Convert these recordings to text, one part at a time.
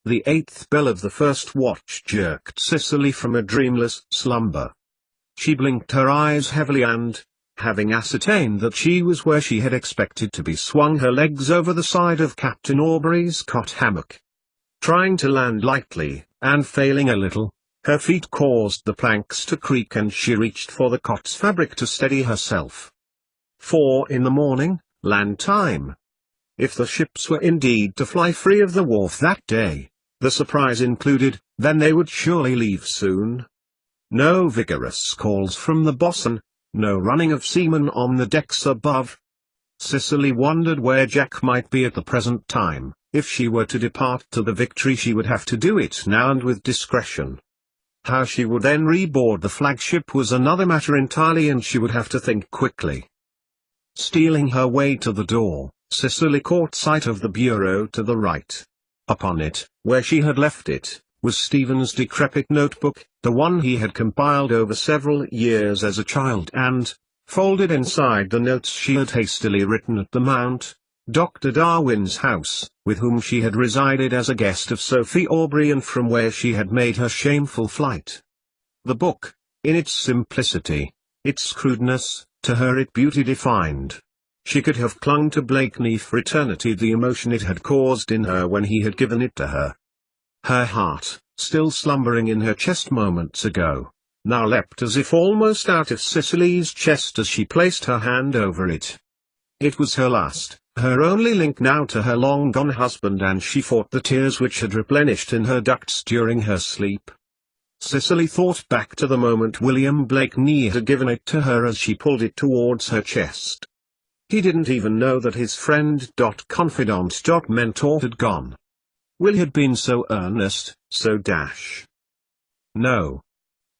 The 8th bell of the first watch jerked Cicely from a dreamless slumber. She blinked her eyes heavily and, having ascertained that she was where she had expected to be, swung her legs over the side of Captain Aubrey's cot hammock. Trying to land lightly, and failing a little, her feet caused the planks to creak and she reached for the cot's fabric to steady herself. 4 in the morning, land time. If the ships were indeed to fly free of the wharf that day, the surprise included, then they would surely leave soon. No vigorous calls from the boatswain, no running of seamen on the decks above. Cicely wondered where Jack might be at the present time. If she were to depart to the Victory, she would have to do it now and with discretion. How she would then reboard the flagship was another matter entirely, and she would have to think quickly. Stealing her way to the door, Cicely caught sight of the bureau to the right. Upon it, where she had left it, was Stephen's decrepit notebook, the one he had compiled over several years as a child, and, folded inside the notes she had hastily written at the Mount, Dr. Darwin's house, with whom she had resided as a guest of Sophie Aubrey and from where she had made her shameful flight. The book, in its simplicity, its crudeness, to her it beauty defined. She could have clung to Blakeney for eternity, the emotion it had caused in her when he had given it to her. Her heart, still slumbering in her chest moments ago, now leapt as if almost out of Cicely's chest as she placed her hand over it. It was her last, her only link now to her long-gone husband, and she fought the tears which had replenished in her ducts during her sleep. Cicely thought back to the moment William Blakeney had given it to her as she pulled it towards her chest. He didn't even know that his friend confidant mentor had gone. Will had been so earnest, so dash. No.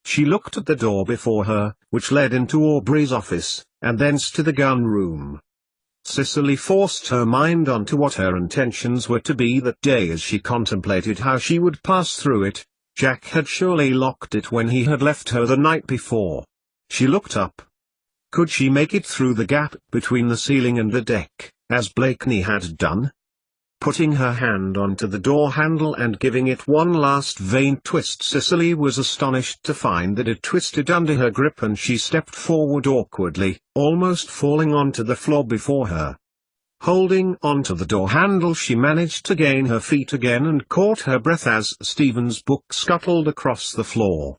She looked at the door before her, which led into Aubrey's office, and thence to the gun room. Cicely forced her mind onto what her intentions were to be that day as she contemplated how she would pass through it. Jack had surely locked it when he had left her the night before. She looked up. Could she make it through the gap between the ceiling and the deck, as Blakeney had done? Putting her hand onto the door handle and giving it one last vain twist, Cicely was astonished to find that it twisted under her grip, and she stepped forward awkwardly, almost falling onto the floor before her. Holding onto the door handle, she managed to gain her feet again and caught her breath as Stephen's book scuttled across the floor.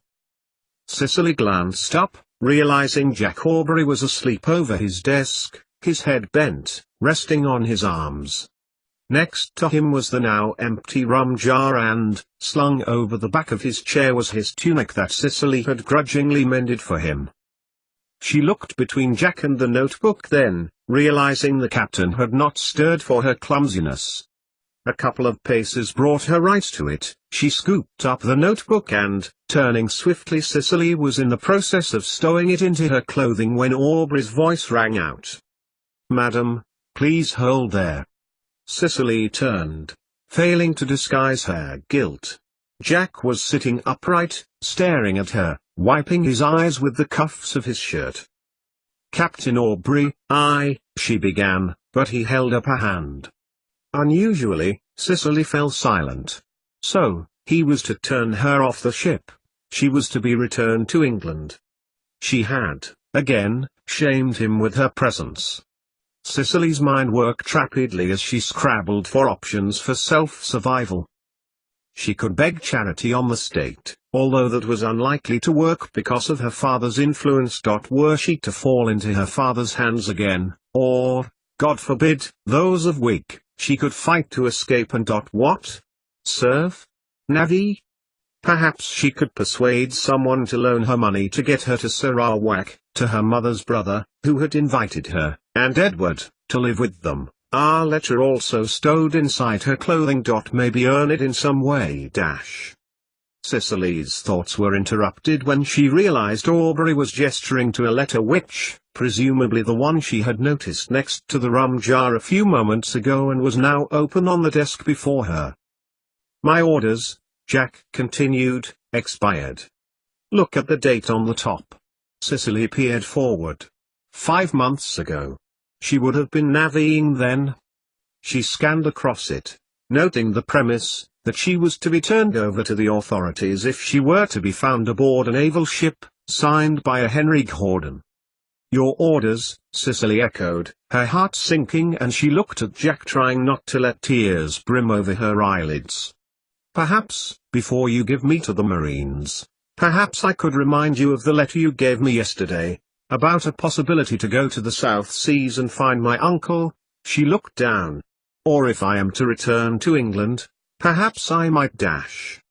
Cicely glanced up, realizing Jack Aubrey was asleep over his desk, his head bent, resting on his arms. Next to him was the now empty rum jar, and, slung over the back of his chair, was his tunic that Cicely had grudgingly mended for him. She looked between Jack and the notebook, then, realizing the captain had not stirred for her clumsiness. A couple of paces brought her right to it. She scooped up the notebook and, turning swiftly, Cicely was in the process of stowing it into her clothing when Aubrey's voice rang out. "Madam, please hold there." Cicely turned, failing to disguise her guilt. Jack was sitting upright, staring at her, wiping his eyes with the cuffs of his shirt. "Captain Aubrey, she began, but he held up a hand. Unusually, Cicely fell silent. So, he was to turn her off the ship. She was to be returned to England. She had, again, shamed him with her presence. Cicely's mind worked rapidly as she scrabbled for options for self-survival. She could beg charity on the state, although that was unlikely to work because of her father's influence. Were she to fall into her father's hands again, or, God forbid, those of Whig, she could fight to escape and what? Serve? Navy? Perhaps she could persuade someone to loan her money to get her to Sarawak, to her mother's brother, who had invited her, and Edward, to live with them. Our letter also stowed inside her clothing. Maybe earn it in some way. Cicely's thoughts were interrupted when she realized Aubrey was gesturing to a letter which, presumably the one she had noticed next to the rum jar a few moments ago, and was now open on the desk before her. "My orders," Jack continued, "expired. Look at the date on the top." Cicely peered forward. 5 months ago. She would have been navying then. She scanned across it, noting the premise, that she was to be turned over to the authorities if she were to be found aboard a naval ship, signed by a Henry Gordon. "Your orders," Cicely echoed, her heart sinking, and she looked at Jack, trying not to let tears brim over her eyelids. "Perhaps, before you give me to the Marines, perhaps I could remind you of the letter you gave me yesterday, about a possibility to go to the South Seas and find my uncle." She looked down. "Or if I am to return to England, perhaps I might dash."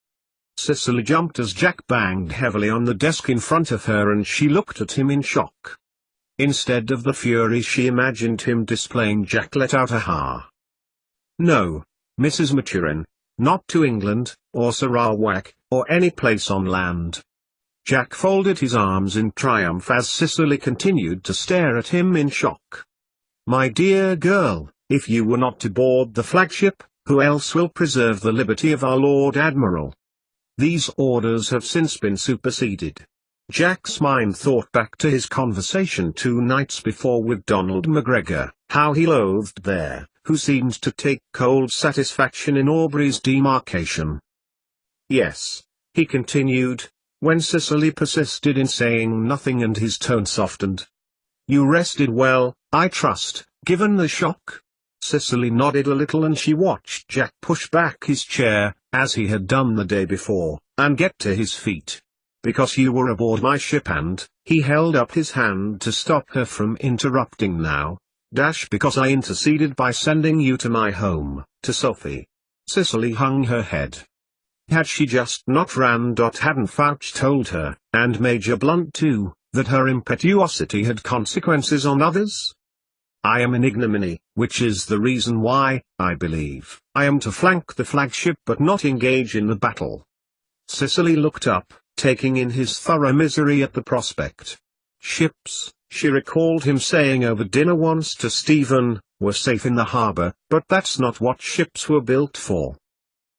Cicely jumped as Jack banged heavily on the desk in front of her, and she looked at him in shock. Instead of the fury she imagined him displaying, Jack let out a ha. "No, Mrs. Maturin, not to England, or Sarawak, or any place on land." Jack folded his arms in triumph as Cicely continued to stare at him in shock. "My dear girl, if you were not to board the flagship, who else will preserve the liberty of our Lord Admiral? These orders have since been superseded." Jack's mind thought back to his conversation 2 nights before with Donald McGregor, how he loathed there, who seemed to take cold satisfaction in Aubrey's demarcation. "Yes," he continued, when Cicely persisted in saying nothing and his tone softened. "You rested well, I trust, given the shock?" Cicely nodded a little, and she watched Jack push back his chair, as he had done the day before, and get to his feet. "Because you were aboard my ship and," he held up his hand to stop her from interrupting now, "because I interceded by sending you to my home, to Sophie." Cicely hung her head. Had she just not ran? Hadn't Fouch told her, and Major Blunt too, that her impetuosity had consequences on others? "I am in ignominy, which is the reason why, I believe, I am to flank the flagship but not engage in the battle." Cicely looked up, taking in his thorough misery at the prospect. Ships, she recalled him saying over dinner once to Stephen, were safe in the harbour, but that's not what ships were built for.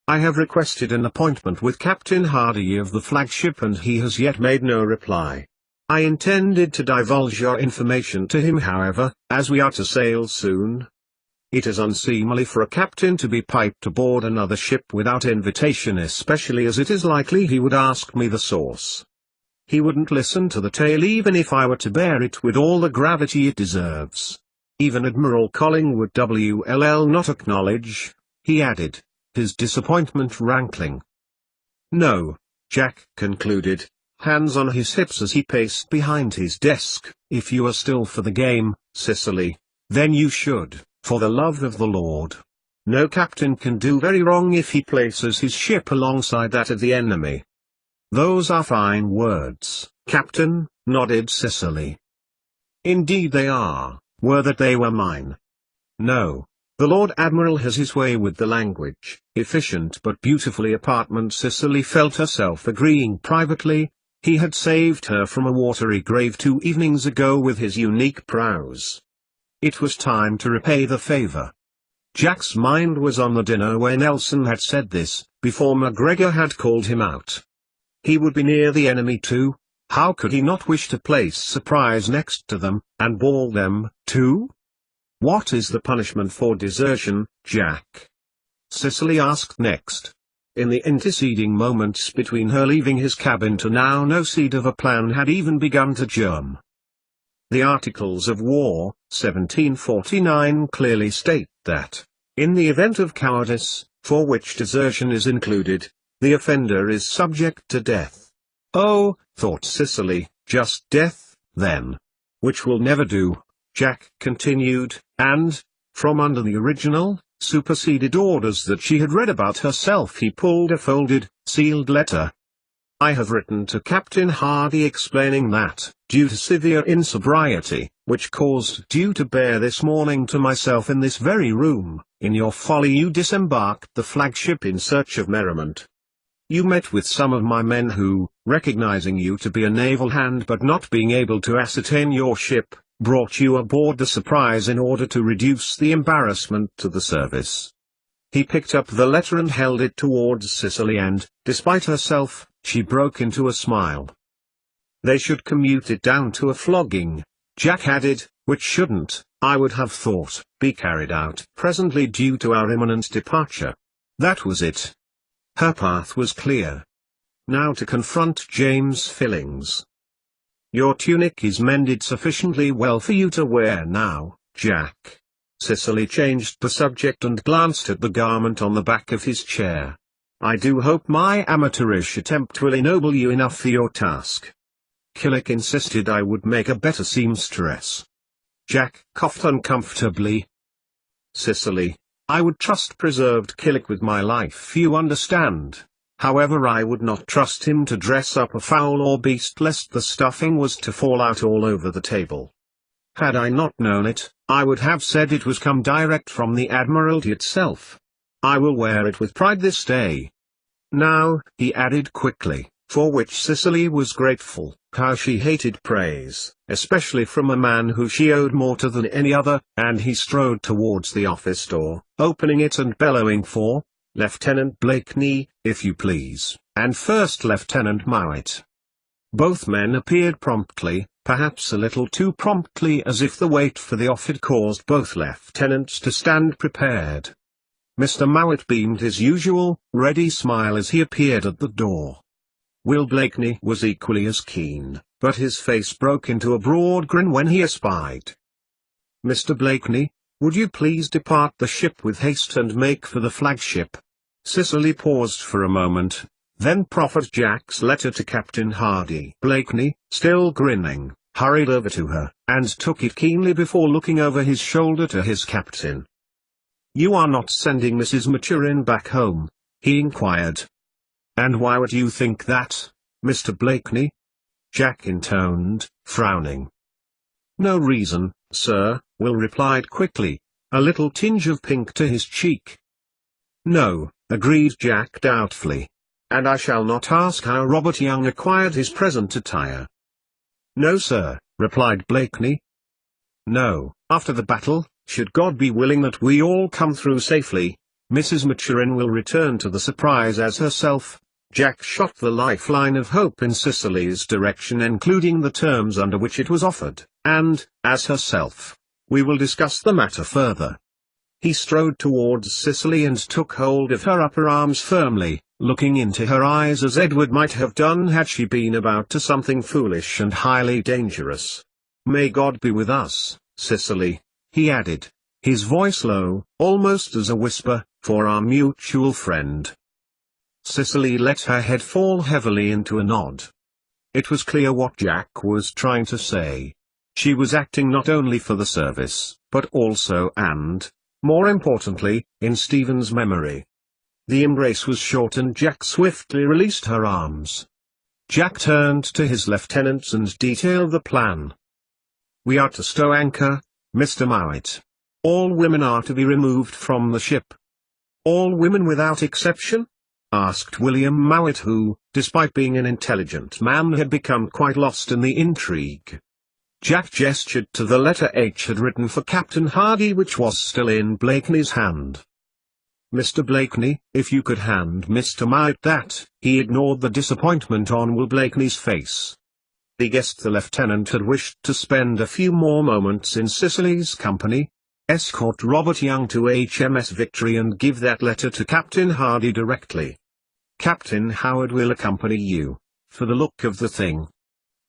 "I have requested an appointment with Captain Hardy of the flagship, and he has yet made no reply. I intended to divulge your information to him, however, as we are to sail soon. It is unseemly for a captain to be piped aboard another ship without invitation, especially as it is likely he would ask me the source. He wouldn't listen to the tale even if I were to bear it with all the gravity it deserves. Even Admiral Collingwood will not acknowledge," he added, his disappointment rankling. "No," Jack concluded, hands on his hips as he paced behind his desk, "if you are still for the game, Cicely, then you should, for the love of the Lord. No captain can do very wrong if he places his ship alongside that of the enemy." "Those are fine words, Captain," nodded Cicely. "Indeed they are, were that they were mine. No, the Lord Admiral has his way with the language." Efficient but beautifully apartment. Cicely felt herself agreeing privately. He had saved her from a watery grave 2 evenings ago with his unique prowess. It was time to repay the favor. Jack's mind was on the dinner where Nelson had said this, before McGregor had called him out. He would be near the enemy too. How could he not wish to place surprise next to them, and ball them, too? "What is the punishment for desertion, Jack?" Cicely asked next. In the interceding moments between her leaving his cabin to now, no seed of a plan had even begun to germ. The Articles of War, 1749 clearly state that, in the event of cowardice, for which desertion is included, the offender is subject to death. "Oh," thought Cicely, "just death, then. Which will never do," Jack continued, and, from under the original, superseded orders that she had read about herself, he pulled a folded, sealed letter. "I have written to Captain Hardy explaining that, due to severe insobriety, which caused you to bear this morning to myself in this very room, in your folly you disembarked the flagship in search of merriment. You met with some of my men who, recognizing you to be a naval hand but not being able to ascertain your ship, brought you aboard the Surprise in order to reduce the embarrassment to the service." He picked up the letter and held it towards Cicely, and, despite herself, she broke into a smile. "They should commute it down to a flogging," Jack added, "which shouldn't, I would have thought, be carried out presently due to our imminent departure." That was it. Her path was clear. Now to confront James Fillings. Your tunic is mended sufficiently well for you to wear now, Jack. Cicely changed the subject and glanced at the garment on the back of his chair. I do hope my amateurish attempt will ennoble you enough for your task. Killick insisted I would make a better seamstress. Jack coughed uncomfortably. Cicely, I would trust preserved Killick with my life, you understand. However, I would not trust him to dress up a fowl or beast lest the stuffing was to fall out all over the table. Had I not known it, I would have said it was come direct from the Admiralty itself. I will wear it with pride this day. Now, he added quickly, for which Cicely was grateful, how she hated praise, especially from a man who she owed more to than any other, and he strode towards the office door, opening it and bellowing for Lieutenant Blakeney, if you please, and First Lieutenant Mowat. Both men appeared promptly, perhaps a little too promptly, as if the wait for the offer caused both lieutenants to stand prepared. Mr. Mowat beamed his usual, ready smile as he appeared at the door. Will Blakeney was equally as keen, but his face broke into a broad grin when he espied Mr. Blakeney. Would you please depart the ship with haste and make for the flagship? Cicely paused for a moment, then proffered Jack's letter to Captain Hardy. Blakeney, still grinning, hurried over to her, and took it keenly before looking over his shoulder to his captain. You are not sending Mrs. Maturin back home? He inquired. And why would you think that, Mr. Blakeney? Jack intoned, frowning. No reason, sir, Will replied quickly, a little tinge of pink to his cheek. No, agreed Jack doubtfully. And I shall not ask how Robert Young acquired his present attire. No, sir, replied Blakeney. No, after the battle, should God be willing that we all come through safely, Mrs. Maturin will return to the Surprise as herself. Jack shot the lifeline of hope in Cicely's direction, including the terms under which it was offered, and, as herself. We will discuss the matter further. He strode towards Cicely and took hold of her upper arms firmly, looking into her eyes as Edward might have done had she been about to something foolish and highly dangerous. May God be with us, Cicely, he added, his voice low, almost as a whisper, for our mutual friend. Cicely let her head fall heavily into a nod. It was clear what Jack was trying to say. She was acting not only for the service, but also and, more importantly, in Stephen's memory. The embrace was short and Jack swiftly released her arms. Jack turned to his lieutenants and detailed the plan. We are to stow anchor, Mr. Mowat. All women are to be removed from the ship. All women without exception? Asked William Mowat, who, despite being an intelligent man, had become quite lost in the intrigue. Jack gestured to the letter H had written for Captain Hardy, which was still in Blakeney's hand. Mr. Blakeney, if you could hand Mr. Mowat that. He ignored the disappointment on Will Blakeney's face. He guessed the lieutenant had wished to spend a few more moments in Cicely's company. Escort Robert Young to HMS Victory and give that letter to Captain Hardy directly. Captain Howard will accompany you, for the look of the thing.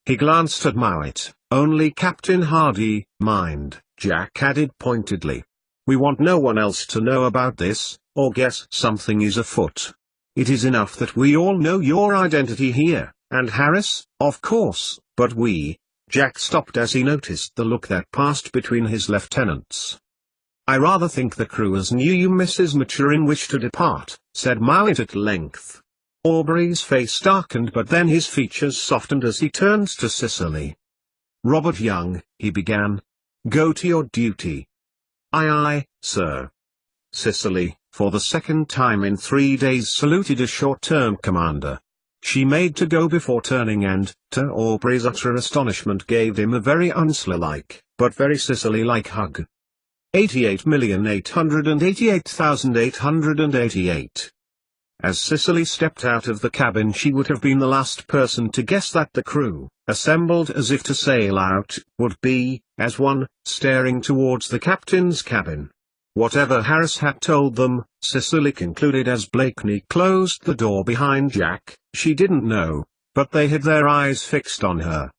He glanced at Mowat. Only Captain Hardy, mind, Jack added pointedly. We want no one else to know about this, or guess something is afoot. It is enough that we all know your identity here, and Harris, of course, but we. Jack stopped as he noticed the look that passed between his lieutenants. I rather think the crew as knew you Mrs. Maturin wished to depart, said Mowat at length. Aubrey's face darkened, but then his features softened as he turned to Cicely. Robert Young, he began. Go to your duty. Aye, sir. Cicely, for the second time in 3 days, saluted a short-term commander. She made to go before turning and, to Aubrey's utter astonishment, gave him a very Unsler-like, but very Cicely-like hug. 88,888,888. As Cicely stepped out of the cabin, she would have been the last person to guess that the crew, assembled as if to sail out, would be, as one, staring towards the captain's cabin. whatever Harris had told them, Cicely concluded as Blakeney closed the door behind Jack, she didn't know, but they had their eyes fixed on her.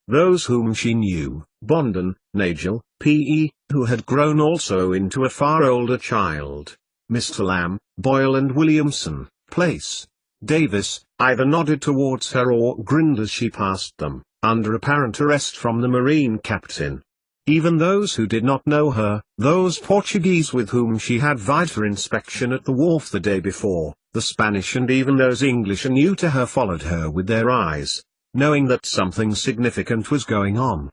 Those whom she knew, Bondon, Nigel, P.E., who had grown also into a far older child, Mr. Lamb, Boyle and Williamson, Place, Davis, either nodded towards her or grinned as she passed them, under apparent arrest from the marine captain. Even those who did not know her, those Portuguese with whom she had vied for inspection at the wharf the day before, the Spanish and even those English new to her followed her with their eyes, knowing that something significant was going on.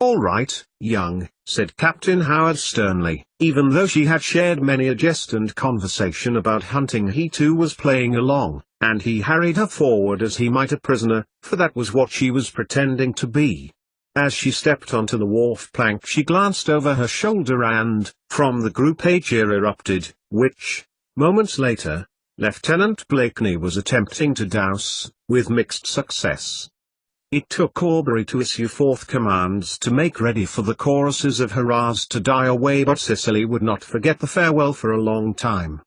"All right, young," said Captain Howard sternly, even though she had shared many a jest and conversation about hunting. He too was playing along, and he harried her forward as he might a prisoner, for that was what she was pretending to be. As she stepped onto the wharf plank she glanced over her shoulder and, from the group a cheer erupted, which, moments later, Lieutenant Blakeney was attempting to douse, with mixed success. It took Aubrey to issue forth commands to make ready for the choruses of hurrahs to die away, but Cicely would not forget the farewell for a long time.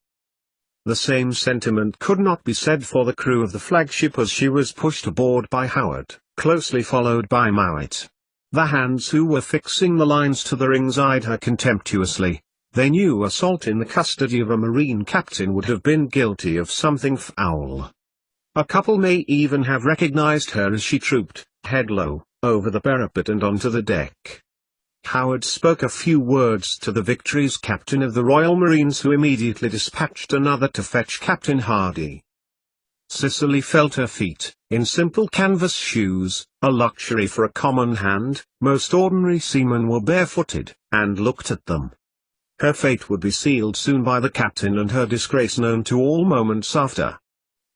The same sentiment could not be said for the crew of the flagship as she was pushed aboard by Howard, closely followed by Mowat. The hands who were fixing the lines to the rings eyed her contemptuously. They knew assault in the custody of a marine captain would have been guilty of something foul. A couple may even have recognized her as she trooped, head low, over the parapet and onto the deck. Howard spoke a few words to the Victory's captain of the Royal Marines, who immediately dispatched another to fetch Captain Hardy. Cicely felt her feet, in simple canvas shoes, a luxury for a common hand. Most ordinary seamen were barefooted, and looked at them. Her fate would be sealed soon by the captain and her disgrace known to all moments after.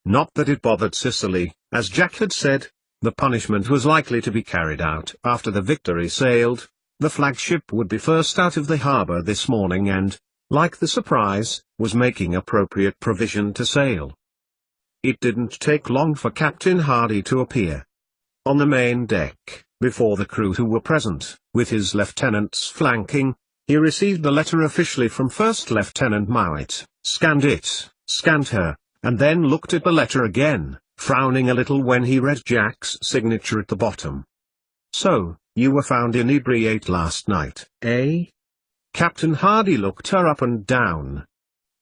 Not that it bothered Cicely, as Jack had said, the punishment was likely to be carried out after the Victory sailed. The flagship would be first out of the harbour this morning and, like the Surprise, was making appropriate provision to sail. It didn't take long for Captain Hardy to appear. On the main deck, before the crew who were present, with his lieutenants flanking, he received the letter officially from First Lieutenant Mowat, scanned it, scanned her, and then looked at the letter again, frowning a little when he read Jack's signature at the bottom. "So, you were found inebriate last night, eh?" Captain Hardy looked her up and down.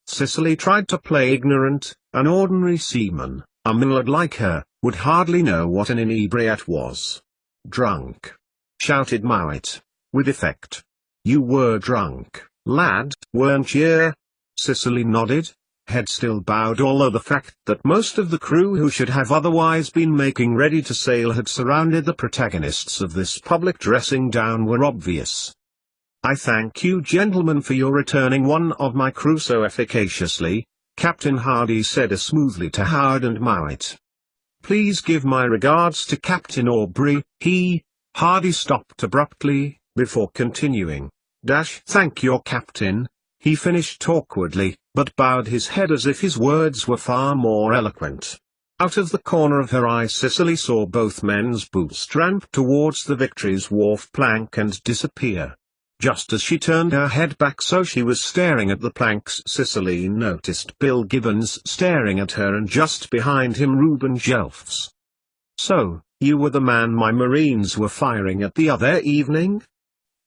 Cicely tried to play ignorant. An ordinary seaman, a millard like her, would hardly know what an inebriate was. "Drunk!" shouted Mowat, with effect. "You were drunk, lad, weren't ye?" Cicely nodded, head still bowed, although the fact that most of the crew who should have otherwise been making ready to sail had surrounded the protagonists of this public dressing down were obvious. "I thank you gentlemen for your returning one of my crew so efficaciously," Captain Hardy said smoothly to Howard and Mowat. "Please give my regards to Captain Aubrey." Hardy stopped abruptly, before continuing. "Thank your captain," he finished awkwardly, but bowed his head as if his words were far more eloquent. Out of the corner of her eye Cicely saw both men's boots tramp towards the Victory's wharf plank and disappear. Just as she turned her head back so she was staring at the planks, Cicely noticed Bill Gibbons staring at her and just behind him Reuben Jelfs. "So, you were the man my Marines were firing at the other evening?"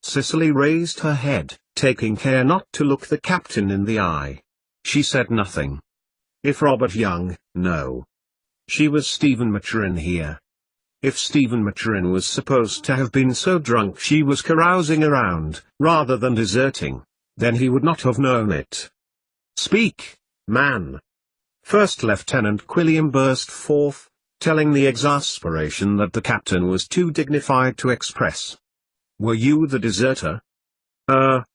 Cicely raised her head, taking care not to look the captain in the eye. She said nothing. If Robert Young, no. She was Stephen Maturin here. If Stephen Maturin was supposed to have been so drunk she was carousing around, rather than deserting, then he would not have known it. "Speak, man!" First Lieutenant Quilliam burst forth, telling the exasperation that the captain was too dignified to express. "Were you the deserter?"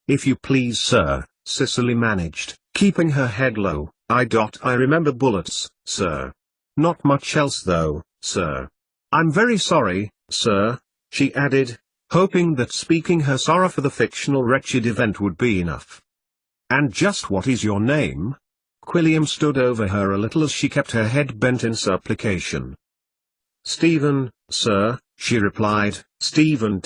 If you please sir," Cicely managed, keeping her head low. I remember bullets, sir. Not much else though, sir. I'm very sorry, sir," she added, hoping that speaking her sorrow for the fictional wretched event would be enough. "And just what is your name?" Quilliam stood over her a little as she kept her head bent in supplication. "Stephen, sir," she replied, "Stephen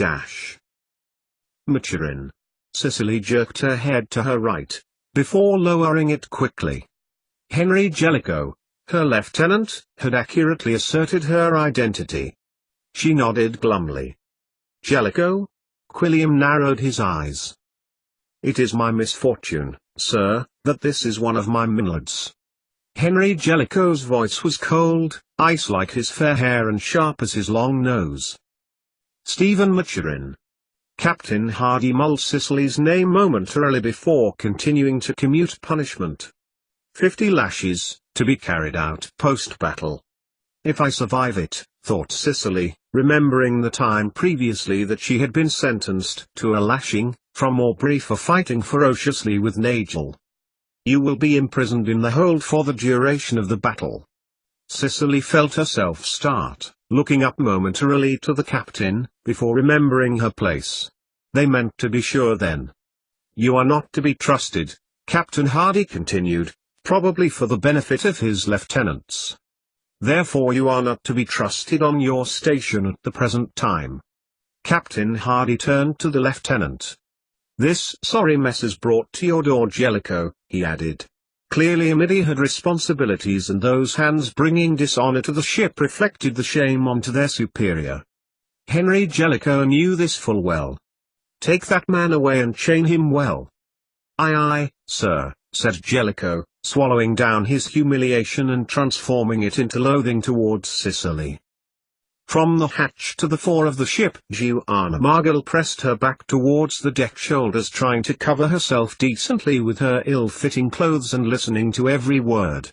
Maturin." Cicely jerked her head to her right, before lowering it quickly. Henry Jellicoe, her lieutenant, had accurately asserted her identity. She nodded glumly. Jellicoe? Quilliam narrowed his eyes. It is my misfortune, sir, that this is one of my millards. Henry Jellicoe's voice was cold, ice-like his fair hair and sharp as his long nose. Stephen Maturin. Captain Hardy mulled Cicely's name momentarily before continuing to commute punishment. 50 lashes, to be carried out post-battle. If I survive it, thought Cicely, remembering the time previously that she had been sentenced to a lashing, from Aubrey for fighting ferociously with Nigel. You will be imprisoned in the hold for the duration of the battle. Cicely felt herself start, looking up momentarily to the captain, before remembering her place. They meant to be sure then. You are not to be trusted, Captain Hardy continued, probably for the benefit of his lieutenants. Therefore you are not to be trusted on your station at the present time. Captain Hardy turned to the lieutenant. This sorry mess is brought to your door, Jellicoe, he added. Clearly a middy had responsibilities, and those hands bringing dishonor to the ship reflected the shame onto their superior. Henry Jellicoe knew this full well. Take that man away and chain him well. Aye aye, sir, said Jellicoe, swallowing down his humiliation and transforming it into loathing towards Cicely. From the hatch to the fore of the ship, Joanna Margell pressed her back towards the deck shoulders, trying to cover herself decently with her ill-fitting clothes and listening to every word.